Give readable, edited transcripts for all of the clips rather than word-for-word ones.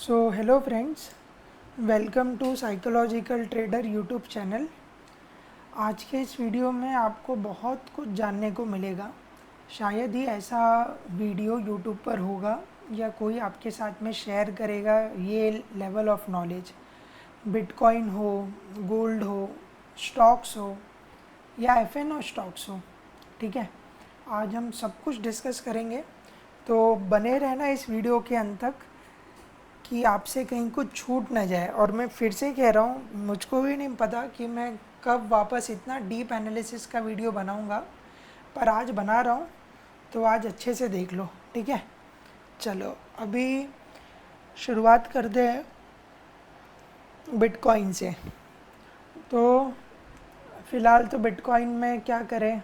Hello friends, welcome to psychological trader YouTube channel. आज के इस वीडियो में आपको बहुत कुछ जानने को मिलेगा। शायद ही ऐसा वीडियो यूट्यूब पर होगा या कोई आपके साथ में शेयर करेगा ये लेवल ऑफ नॉलेज। बिटकॉइन हो, गोल्ड हो, स्टॉक्स हो या एफएनओ स्टॉक्स हो, ठीक है। आज हम सब कुछ डिस्कस करेंगे, तो बने रहना इस वीडियो के अंत तक कि आपसे कहीं कुछ छूट ना जाए। और मैं फिर से कह रहा हूँ, मुझको भी नहीं पता कि मैं कब वापस इतना डीप एनालिसिस का वीडियो बनाऊँगा, पर आज बना रहा हूँ, तो आज अच्छे से देख लो, ठीक है। चलो अभी शुरुआत करते हैं बिटकॉइन से। तो फ़िलहाल तो बिटकॉइन में क्या करें,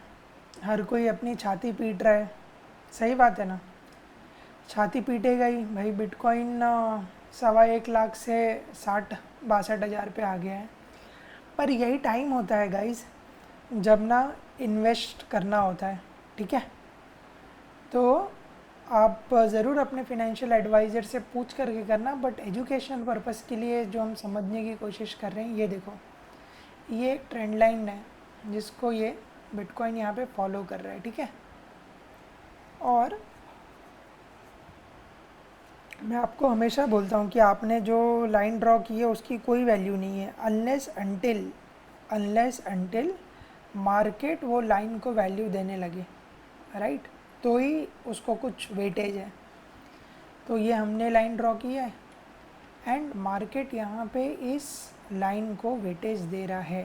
हर कोई अपनी छाती पीट रहा है। सही बात है ना, छाती पीटेगा ही भाई। बिटकॉइन 1.25 लाख से 60-62 हज़ार पे आ गया है। पर यही टाइम होता है गाइस जब ना इन्वेस्ट करना होता है, ठीक है। तो आप ज़रूर अपने फिनेंशियल एडवाइज़र से पूछ करके करना, बट एजुकेशन पर्पस के लिए जो हम समझने की कोशिश कर रहे हैं, ये देखो, ये एक ट्रेंड लाइन है जिसको ये बिटकॉइन यहाँ पे फॉलो कर रहा है, ठीक है। और मैं आपको हमेशा बोलता हूँ कि आपने जो लाइन ड्रॉ की है उसकी कोई वैल्यू नहीं है, अनलेस अंटिल मार्केट वो लाइन को वैल्यू देने लगे, राइट, तो ही उसको कुछ वेटेज है। तो ये हमने लाइन ड्रॉ की है एंड मार्केट यहाँ पे इस लाइन को वेटेज दे रहा है।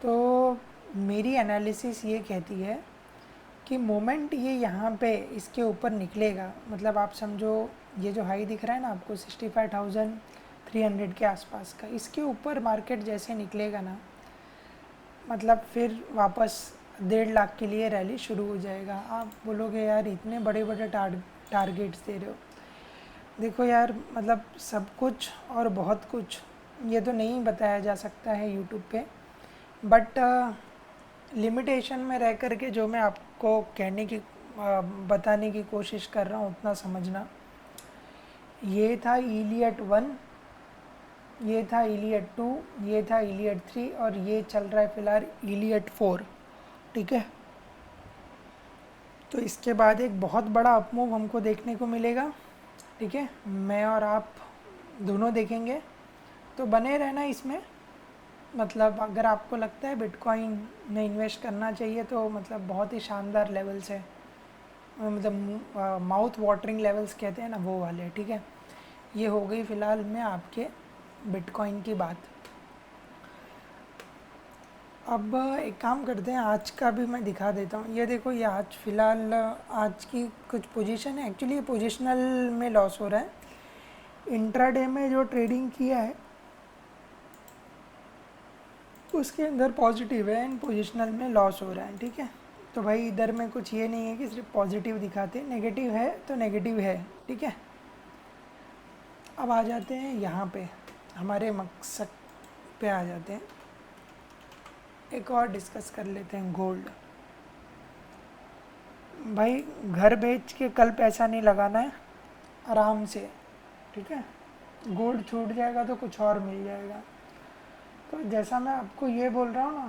तो मेरी एनालिसिस ये कहती है कि मोमेंट ये यहाँ पे इसके ऊपर निकलेगा, मतलब आप समझो ये जो हाई दिख रहा है ना आपको 65,300 के आसपास का, इसके ऊपर मार्केट जैसे निकलेगा ना, मतलब फिर वापस 1.5 लाख के लिए रैली शुरू हो जाएगा। आप बोलोगे यार इतने बड़े बड़े टारगेट्स दे रहे हो। देखो यार, मतलब सब कुछ और बहुत कुछ ये तो नहीं बताया जा सकता है यूट्यूब पे, बट लिमिटेशन में रह कर के जो मैं आपको कहने की बताने की कोशिश कर रहा हूँ उतना समझना। ये था इलियट 1, ये था इलियट 2, ये था इलियट 3 और ये चल रहा है फिलहाल इलियट 4, ठीक है। तो इसके बाद एक बहुत बड़ा अपमूव हमको देखने को मिलेगा, ठीक है। मैं और आप दोनों देखेंगे, तो बने रहना इसमें। मतलब अगर आपको लगता है बिटकॉइन में इन्वेस्ट करना चाहिए तो मतलब बहुत ही शानदार लेवल्स है, मतलब माउथ वाटरिंग लेवल्स कहते हैं ना, वो वाले, ठीक है। ये हो गई फ़िलहाल में आपके बिटकॉइन की बात। अब एक काम करते हैं, आज का भी मैं दिखा देता हूँ। ये देखो, ये आज फ़िलहाल आज की कुछ पोजीशन है, एक्चुअली ये पोजिशनल में लॉस हो रहा है। इंट्राडे में जो ट्रेडिंग किया है उसके अंदर पॉजिटिव है एंड पोजिशनल में लॉस हो रहा है, ठीक है। तो भाई इधर में कुछ ये नहीं है कि सिर्फ पॉजिटिव दिखाते, नेगेटिव है तो नेगेटिव है, ठीक है। अब आ जाते हैं यहाँ पे, हमारे मकसद पे आ जाते हैं। एक और डिस्कस कर लेते हैं गोल्ड। भाई घर बेच के कल पैसा नहीं लगाना है, आराम से, ठीक है। गोल्ड छूट जाएगा तो कुछ और मिल जाएगा। तो जैसा मैं आपको ये बोल रहा हूँ ना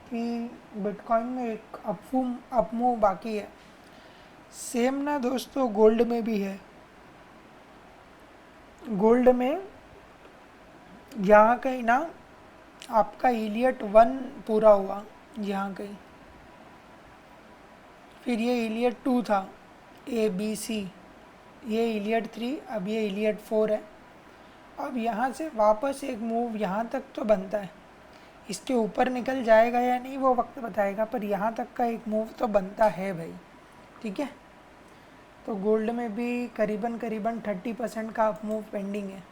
कि बिटकॉइन में एक अपमूव बाकी है, सेम ना दोस्तों गोल्ड में भी है। गोल्ड में यहाँ कहीं ना आपका इलियट 1 पूरा हुआ, यहाँ कहीं, फिर ये इलियट 2 था, ABC, ये इलियट 3, अब ये इलियट 4 है। अब यहाँ से वापस एक मूव यहाँ तक तो बनता है, इसके ऊपर निकल जाएगा या नहीं वो वक्त बताएगा, पर यहाँ तक का एक मूव तो बनता है भाई, ठीक है। तो गोल्ड में भी करीबन 30% का अप मूव पेंडिंग है।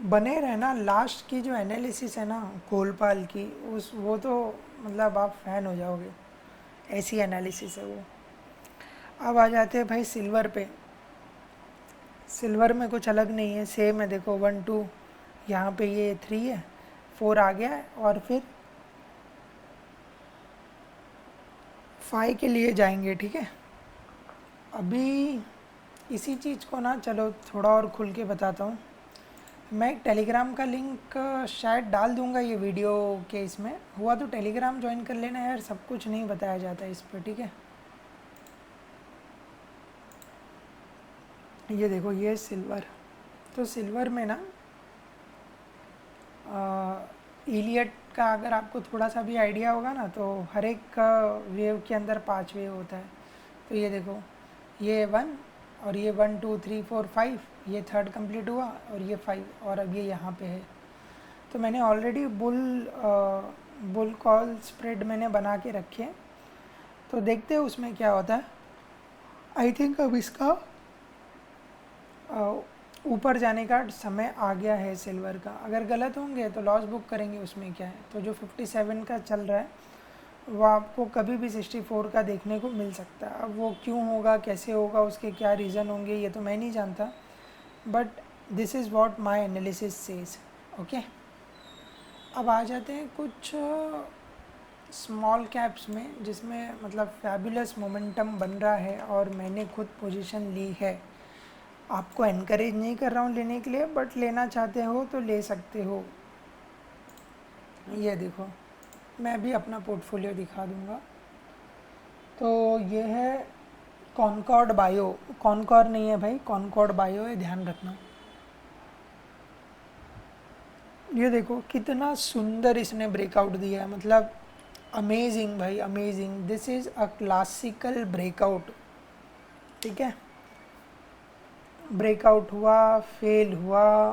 बने रहना, लास्ट की जो एनालिसिस है ना कोलपाल की, उस वो तो मतलब आप फैन हो जाओगे, ऐसी एनालिसिस है वो। अब आ जाते हैं भाई सिल्वर पे। सिल्वर में कुछ अलग नहीं है, सेम है। देखो 1 2, यहाँ पे ये 3 है, 4 आ गया है और फिर 5 के लिए जाएंगे, ठीक है। अभी इसी चीज़ को ना चलो थोड़ा और खुल के बताता हूँ। मैं एक टेलीग्राम का लिंक शायद डाल दूँगा ये वीडियो के इसमें, हुआ तो टेलीग्राम ज्वाइन कर लेना यार, सब कुछ नहीं बताया जाता है इस पर, ठीक है। ये देखो ये सिल्वर, तो सिल्वर में ना इलियट का अगर आपको थोड़ा सा भी आइडिया होगा ना, तो हर एक वेव के अंदर 5 वेव होता है। तो ये देखो ये 1 और ये 1 2 3 4 5, ये थर्ड कंप्लीट हुआ और ये 5 और अब ये यहाँ पे है। तो मैंने ऑलरेडी बुल कॉल स्प्रेड मैंने बना के रखे हैं, तो देखते हैं उसमें क्या होता है। आई थिंक अब इसका ऊपर जाने का समय आ गया है सिल्वर का। अगर गलत होंगे तो लॉस बुक करेंगे, उसमें क्या है। तो जो 57 का चल रहा है वो आपको कभी भी 64 का देखने को मिल सकता है। अब वो क्यों होगा, कैसे होगा, उसके क्या रीज़न होंगे, ये तो मैं नहीं जानता, but this is what my analysis says. Okay, अब आ जाते हैं कुछ स्मॉल कैप्स में, जिसमें मतलब फैबुलस मोमेंटम बन रहा है और मैंने खुद पोजीशन ली है। आपको एनकरेज नहीं कर रहा हूँ लेने के लिए, बट लेना चाहते हो तो ले सकते हो। ये देखो मैं भी अपना पोर्टफोलियो दिखा दूँगा। तो ये है कॉनकॉर्ड बायो, कॉनकॉर नहीं है भाई, कॉनकॉर्ड बायो है, ध्यान रखना। ये देखो कितना सुंदर इसने ब्रेकआउट दिया है, मतलब अमेजिंग भाई, amazing. This is a classical breakout, ठीक है। ब्रेकआउट हुआ, फेल हुआ,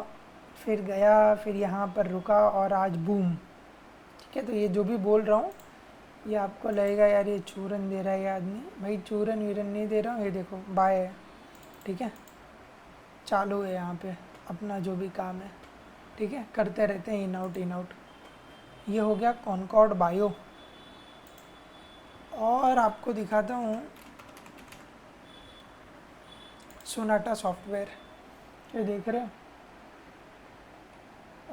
फिर गया, फिर यहाँ पर रुका और आज बूम, ठीक है। तो ये जो भी बोल रहा हूँ ये आपको लगेगा यार ये चूरन दे रहा है ये आदमी, भाई चूरन वीरन नहीं दे रहा हूँ। ये देखो बाय है, ठीक है, चालू है यहाँ पे अपना जो भी काम है, ठीक है, करते रहते हैं इन आउट इन आउट। ये हो गया कॉनकॉर्ड बायो। और आपको दिखाता हूँ सोनाटा सॉफ्टवेयर, ये देख रहे हो।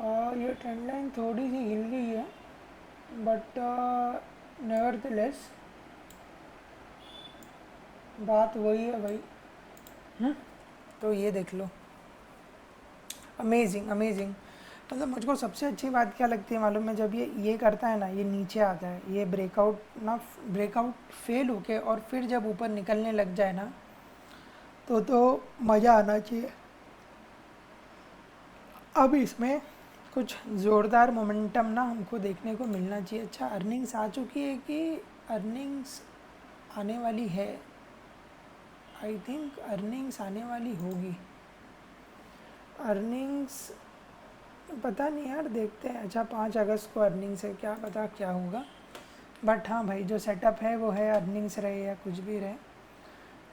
और ये ट्रेंड लाइन थोड़ी सी हिल गई है, बट नेवरदलेस बात वही है भाई। तो ये देख लो, अमेजिंग अमेजिंग। मतलब मुझको सबसे अच्छी बात क्या लगती है मालूम है, जब ये करता है ना, ये नीचे आता है, ये ब्रेकआउट फेल होके और फिर जब ऊपर निकलने लग जाए ना, तो मज़ा आना चाहिए। अब इसमें कुछ ज़ोरदार मोमेंटम ना हमको देखने को मिलना चाहिए। अच्छा, अर्निंग्स आ चुकी है कि अर्निंग्स आने वाली है? आई थिंक अर्निंग्स आने वाली होगी। अर्निंग्स पता नहीं यार, देखते हैं। अच्छा 5 अगस्त को अर्निंग्स है, क्या पता क्या होगा, बट हाँ भाई जो सेटअप है वो है, अर्निंग्स रहे या कुछ भी रहे।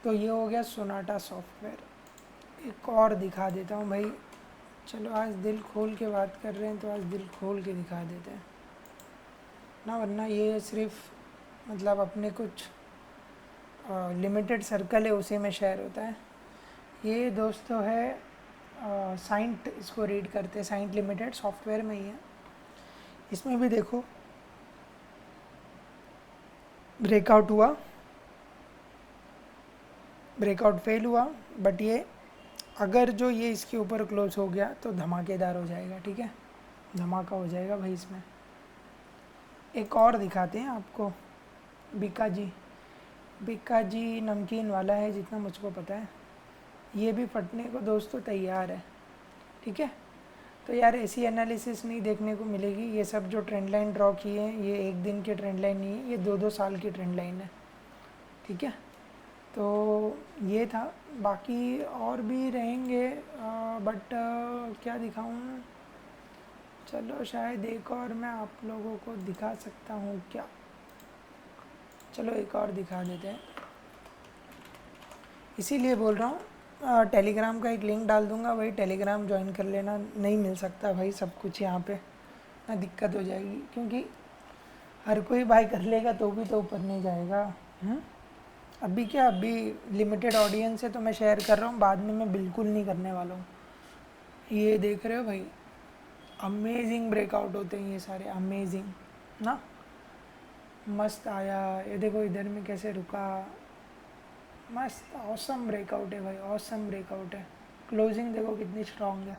तो ये हो गया सोनाटा सॉफ्टवेयर। एक और दिखा देता हूँ भाई, चलो आज दिल खोल के बात कर रहे हैं तो आज दिल खोल के दिखा देते हैं ना, वरना ये सिर्फ मतलब अपने कुछ लिमिटेड सर्कल है उसी में शेयर होता है। ये दोस्तों है साइंट, इसको रीड करते हैं, साइंट लिमिटेड सॉफ्टवेयर में ही है। इसमें भी देखो ब्रेकआउट हुआ, ब्रेकआउट फेल हुआ, बट ये अगर जो ये इसके ऊपर क्लोज हो गया तो धमाकेदार हो जाएगा, ठीक है, धमाका हो जाएगा भाई इसमें। एक और दिखाते हैं आपको, बीका जी नमकीन वाला है जितना मुझको पता है, ये भी फटने को दोस्तों तैयार है, ठीक है। तो यार ऐसी एनालिसिस नहीं देखने को मिलेगी। ये सब जो ट्रेंड लाइन ड्रॉ किए हैं ये एक दिन की ट्रेंड लाइन नहीं है, ये 2-2 साल की ट्रेंड लाइन है, ठीक है। तो ये था, बाकी और भी रहेंगे, बट क्या दिखाऊं, चलो शायद एक और मैं आप लोगों को दिखा सकता हूँ क्या, चलो एक और दिखा देते हैं। इसीलिए बोल रहा हूँ टेलीग्राम का एक लिंक डाल दूँगा, वही टेलीग्राम ज्वाइन कर लेना। नहीं मिल सकता भाई सब कुछ यहाँ पे, ना दिक्कत हो जाएगी, क्योंकि हर कोई बाय कर लेगा तो भी तो ऊपर नहीं जाएगा। अभी क्या, अभी लिमिटेड ऑडियंस है तो मैं शेयर कर रहा हूँ, बाद में मैं बिल्कुल नहीं करने वाला हूँ। ये देख रहे हो भाई, अमेजिंग ब्रेकआउट होते हैं ये सारे, अमेजिंग ना, मस्त आया। ये देखो इधर में कैसे रुका, मस्त ऑसम ब्रेकआउट है भाई, ऑसम ब्रेकआउट है। क्लोजिंग देखो कितनी स्ट्रांग है।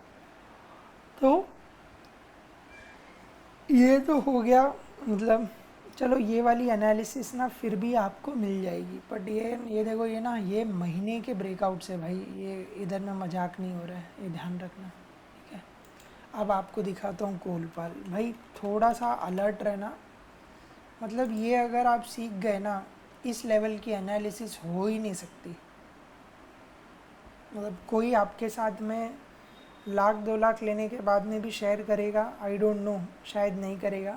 तो ये तो हो गया, मतलब चलो ये वाली एनालिसिस ना फिर भी आपको मिल जाएगी, बट ये देखो ये ना ये महीने के ब्रेकआउट्स है भाई, ये इधर में मजाक नहीं हो रहा है, ये ध्यान रखना, ठीक है। अब आपको दिखाता हूँ कोलपाल भाई, थोड़ा सा अलर्ट रहना, मतलब ये अगर आप सीख गए ना, इस लेवल की एनालिसिस हो ही नहीं सकती। मतलब कोई आपके साथ में 1,00,000 2,00,000 लेने के बाद में भी शेयर करेगा, आई डोंट नो, शायद नहीं करेगा,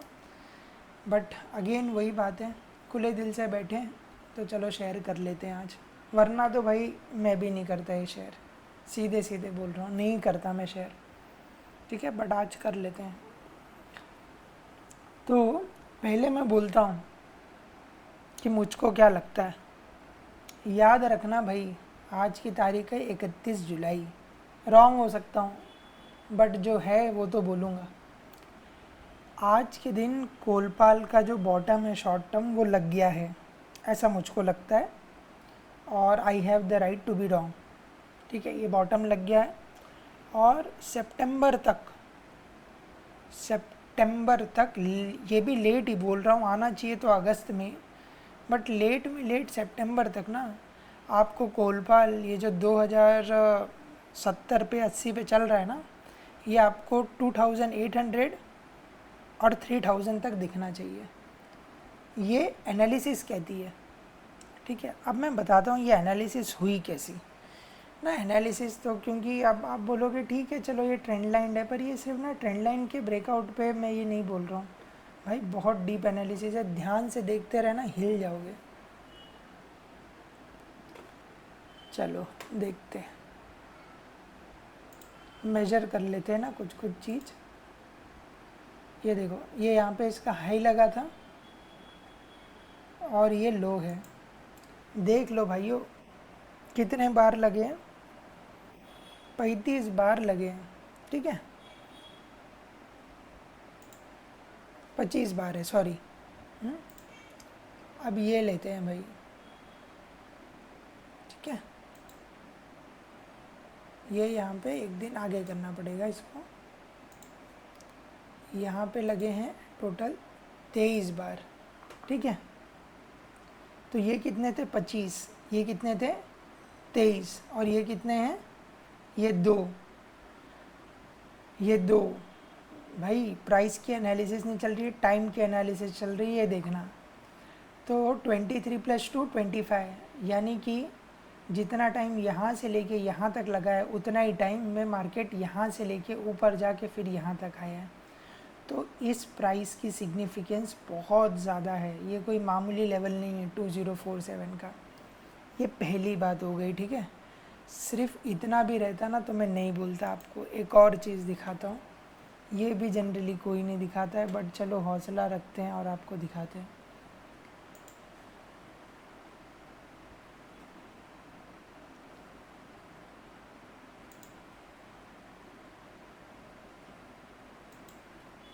बट अगेन वही बात है, खुले दिल से बैठे तो चलो शेयर कर लेते हैं आज, वरना तो भाई मैं भी नहीं करता ये शेयर, सीधे सीधे बोल रहा हूँ, नहीं करता मैं शेयर, ठीक है, बट आज कर लेते हैं। तो पहले मैं बोलता हूँ कि मुझको क्या लगता है, याद रखना भाई, आज की तारीख है 31 जुलाई, रॉन्ग हो सकता हूँ, बट जो है वो तो बोलूँगा। आज के दिन कोलपाल का जो बॉटम है शॉर्ट टर्म वो लग गया है, ऐसा मुझको लगता है, और I have the right to be wrong, ठीक है, ये बॉटम लग गया है, और सितंबर तक ये भी लेट ही बोल रहा हूँ, आना चाहिए तो अगस्त में, बट लेट में लेट सितंबर तक ना आपको कोलपाल ये जो 2070 पे 80 पे चल रहा है ना, ये आपको 2800 और 3000 तक दिखना चाहिए, ये एनालिसिस कहती है, ठीक है। अब मैं बताता हूँ ये एनालिसिस हुई कैसी ना, एनालिसिस तो क्योंकि अब आप बोलोगे ठीक है चलो ये ट्रेंड लाइन है, पर ये सिर्फ ना ट्रेंड लाइन के ब्रेकआउट पे मैं ये नहीं बोल रहा हूँ भाई, बहुत डीप एनालिसिस है, ध्यान से देखते रहना, हिल जाओगे। चलो देखते हैं, मेजर कर लेते हैं ना कुछ कुछ चीज़। ये देखो, ये यहाँ पे इसका हाई लगा था और ये लो है, देख लो भाइयों कितने बार लगे हैं, 35 बार लगे हैं, ठीक है, 25 बार है, सॉरी। अब ये लेते हैं भाई, ठीक है, ये यहाँ पे एक दिन आगे करना पड़ेगा इसको, यहाँ पे लगे हैं टोटल 23 बार, ठीक है, तो ये कितने थे 25, ये कितने थे 23, और ये कितने हैं, ये दो भाई, प्राइस की एनालिसिस नहीं चल रही है, टाइम की एनालिसिस चल रही है, देखना। तो 23 + 2 25, यानी कि जितना टाइम यहाँ से लेके यहाँ तक लगा है उतना ही टाइम में मार्केट यहाँ से लेके ऊपर जाके फिर यहाँ तक आया है, तो इस प्राइस की सिग्निफिकेंस बहुत ज़्यादा है, ये कोई मामूली लेवल नहीं है 2047 का, ये पहली बात हो गई, ठीक है। सिर्फ इतना भी रहता ना तो मैं नहीं बोलता आपको, एक और चीज़ दिखाता हूँ, ये भी जनरली कोई नहीं दिखाता है, बट चलो हौसला रखते हैं और आपको दिखाते हैं।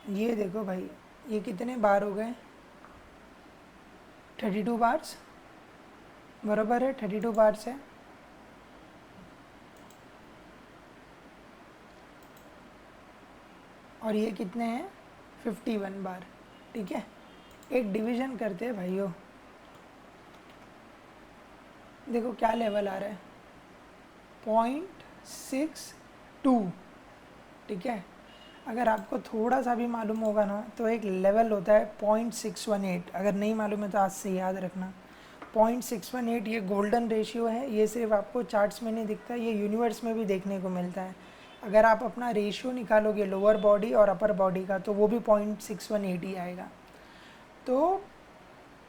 ये देखो भाई, ये कितने बार हो गए, 32 बार्स, बराबर है, 32 बार्स है, और ये कितने हैं 51 बार, ठीक है। एक डिवीज़न करते हैं भाइयों, देखो क्या लेवल आ रहा है 0.62, ठीक है। अगर आपको थोड़ा सा भी मालूम होगा ना तो एक लेवल होता है 0.618, अगर नहीं मालूम है तो आज से याद रखना, 0.618 ये गोल्डन रेशियो है, ये सिर्फ आपको चार्ट्स में नहीं दिखता, ये यूनिवर्स में भी देखने को मिलता है। अगर आप अपना रेशियो निकालोगे लोअर बॉडी और अपर बॉडी का तो वो भी 0.618 ही आएगा। तो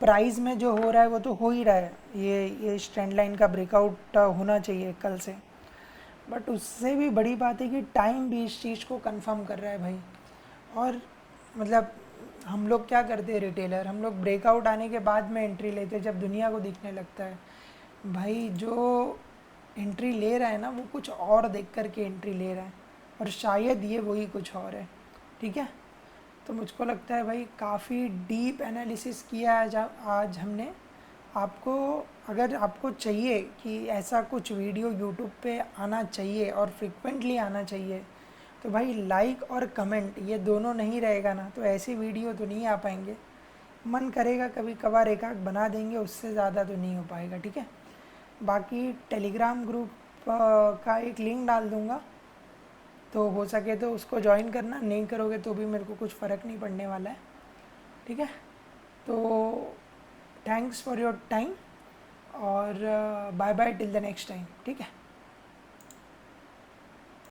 प्राइस में जो हो रहा है वो तो हो ही रहा है, ये इस ट्रेंड लाइन का ब्रेकआउट होना चाहिए कल से, बट उससे भी बड़ी बात है कि टाइम भी इस चीज़ को कंफर्म कर रहा है भाई। और मतलब हम लोग क्या करते हैं रिटेलर, हम लोग ब्रेकआउट आने के बाद में एंट्री लेते हैं जब दुनिया को दिखने लगता है, भाई जो एंट्री ले रहा है ना वो कुछ और देख कर के एंट्री ले रहा है, और शायद ये वही कुछ और है, ठीक है। तो मुझको लगता है भाई काफ़ी डीप एनालिसिस किया है आज हमने, आपको अगर आपको चाहिए कि ऐसा कुछ वीडियो यूट्यूब पे आना चाहिए और फ्रिक्वेंटली आना चाहिए, तो भाई लाइक और कमेंट ये दोनों नहीं रहेगा ना, तो ऐसी वीडियो तो नहीं आ पाएंगे। मन करेगा कभी कभार एक आध बना देंगे, उससे ज़्यादा तो नहीं हो पाएगा, ठीक है। बाकी टेलीग्राम ग्रुप का एक लिंक डाल दूँगा, तो हो सके तो उसको ज्वाइन करना, नहीं करोगे तो भी मेरे को कुछ फ़र्क नहीं पड़ने वाला है, ठीक है। तो थैंक्स फॉर योर टाइम और bye bye till the next time, ठीक है।